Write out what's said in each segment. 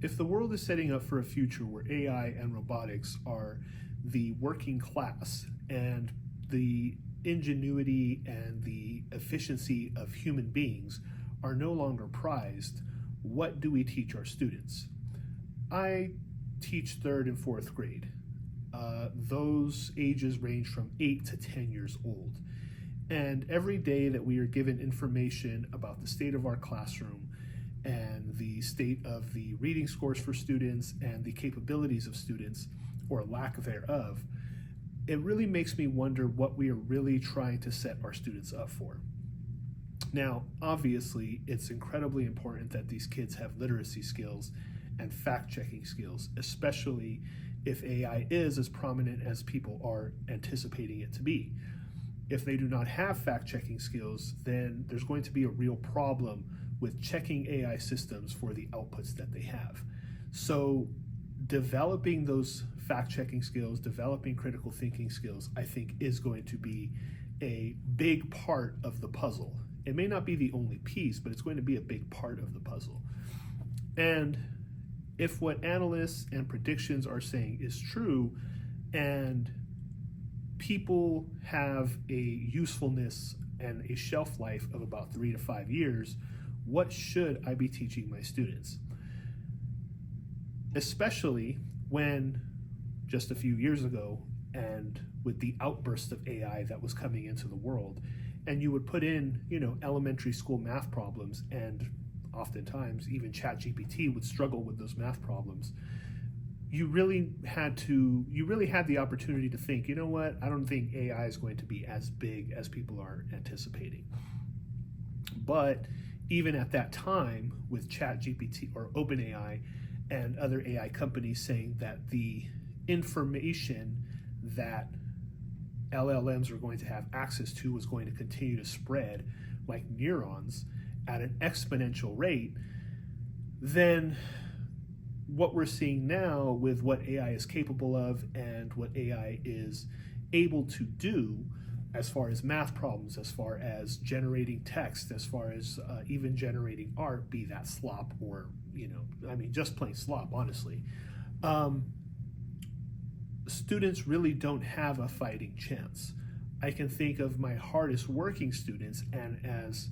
if the world is setting up for a future where AI and robotics are the working class and the ingenuity and the efficiency of human beings are no longer prized, what do we teach our students? I teach third and fourth grade. Those ages range from 8 to 10 years old. And every day that we are given information about the state of our classroom and the state of the reading scores for students and the capabilities of students, or lack thereof, it really makes me wonder what we are really trying to set our students up for. Now, obviously, it's incredibly important that these kids have literacy skills and fact-checking skills, especially if AI is as prominent as people are anticipating it to be. If they do not have fact-checking skills, then there's going to be a real problem with checking AI systems for the outputs that they have. So developing those fact-checking skills, developing critical thinking skills, I think is going to be a big part of the puzzle. It may not be the only piece, but it's going to be a big part of the puzzle. And if what analysts and predictions are saying is true, and people have a usefulness and a shelf life of about 3 to 5 years, what should I be teaching my students? Especially when just a few years ago, and with the outburst of AI that was coming into the world, and you would put in, elementary school math problems, and oftentimes even ChatGPT would struggle with those math problems. You really had the opportunity to think, I don't think AI is going to be as big as people are anticipating. But even at that time, with ChatGPT or OpenAI and other AI companies saying that the information that LLMs are going to have access to was going to continue to spread like neurons at an exponential rate, then what we're seeing now with what AI is capable of and what AI is able to do as far as math problems, as far as generating text, as far as even generating art, be that slop or, just plain slop, honestly. Students really don't have a fighting chance. I can think of my hardest working students, and as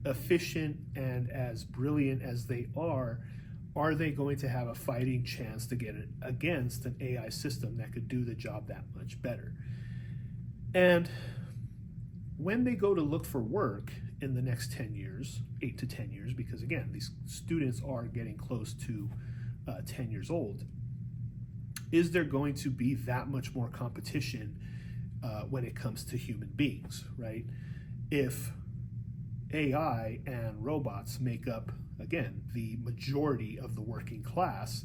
efficient and as brilliant as they are they going to have a fighting chance to get it against an AI system that could do the job that much better? And when they go to look for work in the next 10 years, 8 to 10 years, because again, these students are getting close to 10 years old, is there going to be that much more competition when it comes to human beings, right? If AI and robots make up, again, the majority of the working class,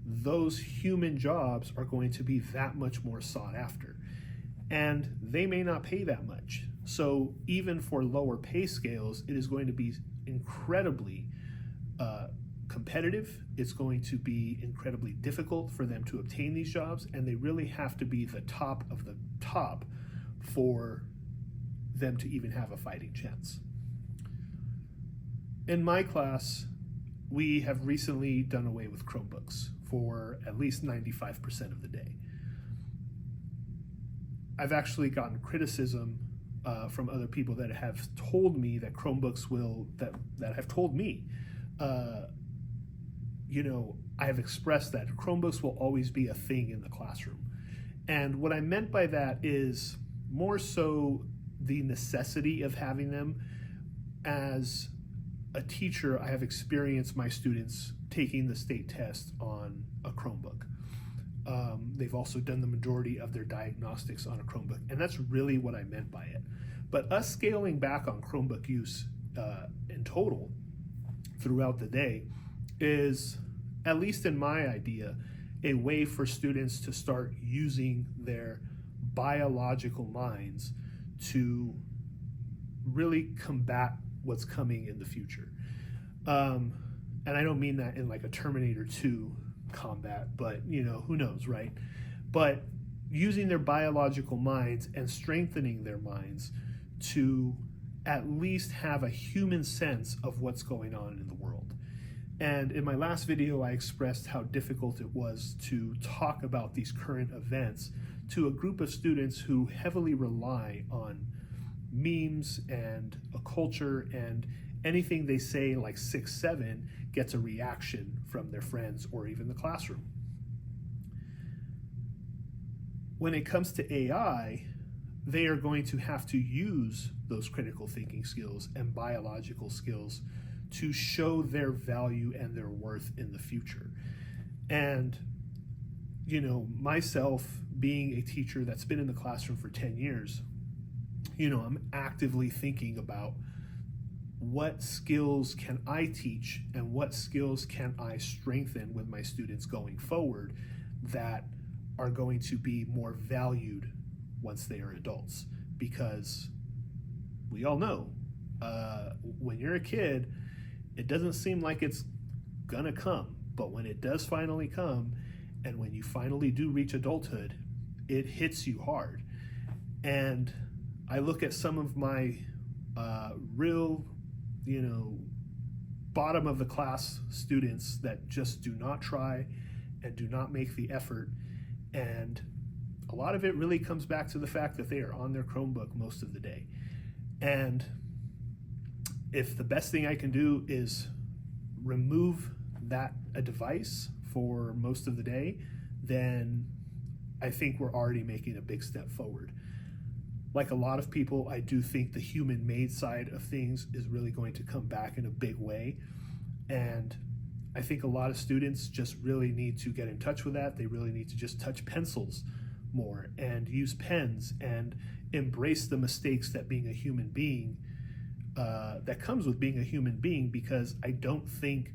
those human jobs are going to be that much more sought after. And they may not pay that much. So even for lower pay scales, it is going to be incredibly competitive. It's going to be incredibly difficult for them to obtain these jobs, and they really have to be the top of the top for them to even have a fighting chance. In my class, we have recently done away with Chromebooks for at least 95% of the day. I've actually gotten criticism from other people that have told me that Chromebooks that have told me, I have expressed that Chromebooks will always be a thing in the classroom. And what I meant by that is more so the necessity of having them. As a teacher, I have experienced my students taking the state test on a Chromebook. They've also done the majority of their diagnostics on a Chromebook, and that's really what I meant by it. But us scaling back on Chromebook use in total throughout the day is, at least in my idea, a way for students to start using their biological minds to really combat what's coming in the future. And I don't mean that in like a Terminator 2 combat, but who knows, right? But using their biological minds and strengthening their minds to at least have a human sense of what's going on in the world. And in my last video, I expressed how difficult it was to talk about these current events to a group of students who heavily rely on memes and a culture, and anything they say like 6'7" gets a reaction from their friends or even the classroom. When it comes to AI, they are going to have to use those critical thinking skills and biological skills to show their value and their worth in the future. And, you know, myself being a teacher that's been in the classroom for 10 years, you know, I'm actively thinking about what skills can I teach and what skills can I strengthen with my students going forward that are going to be more valued once they are adults. Because we all know when you're a kid, it doesn't seem like it's gonna come, but when it does finally come, and when you finally do reach adulthood, it hits you hard. And I look at some of my real, you know, bottom of the class students that just do not try and do not make the effort. And a lot of it really comes back to the fact that they are on their Chromebook most of the day. And if the best thing I can do is remove a device for most of the day, then I think we're already making a big step forward. Like a lot of people, I do think the human-made side of things is really going to come back in a big way. And I think a lot of students just really need to get in touch with that. They really need to just touch pencils more and use pens and embrace the mistakes that being a human being, that comes with being a human being, because I don't think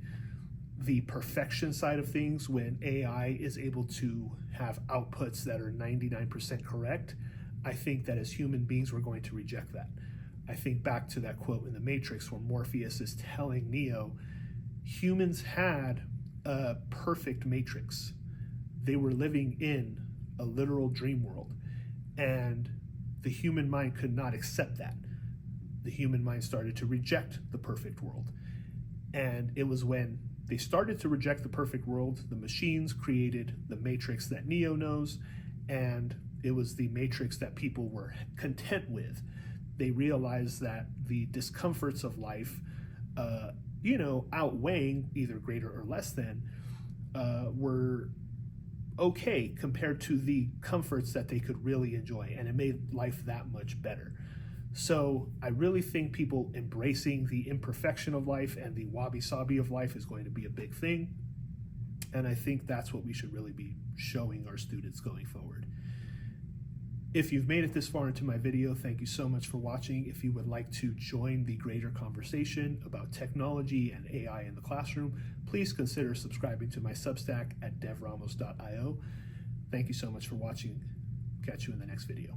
the perfection side of things, when AI is able to have outputs that are 99% correct, I think that as human beings, we're going to reject that. I think back to that quote in The Matrix where Morpheus is telling Neo, humans had a perfect matrix. They were living in a literal dream world, and the human mind could not accept that. The human mind started to reject the perfect world. And it was when they started to reject the perfect world, the machines created the matrix that Neo knows, and it was the matrix that people were content with. They realized that the discomforts of life, you know, outweighing either greater or less than, were okay compared to the comforts that they could really enjoy, and it made life that much better. So I really think people embracing the imperfection of life and the wabi-sabi of life is going to be a big thing. And I think that's what we should really be showing our students going forward. If you've made it this far into my video, thank you so much for watching. If you would like to join the greater conversation about technology and AI in the classroom, please consider subscribing to my Substack at devramos.io. Thank you so much for watching. Catch you in the next video.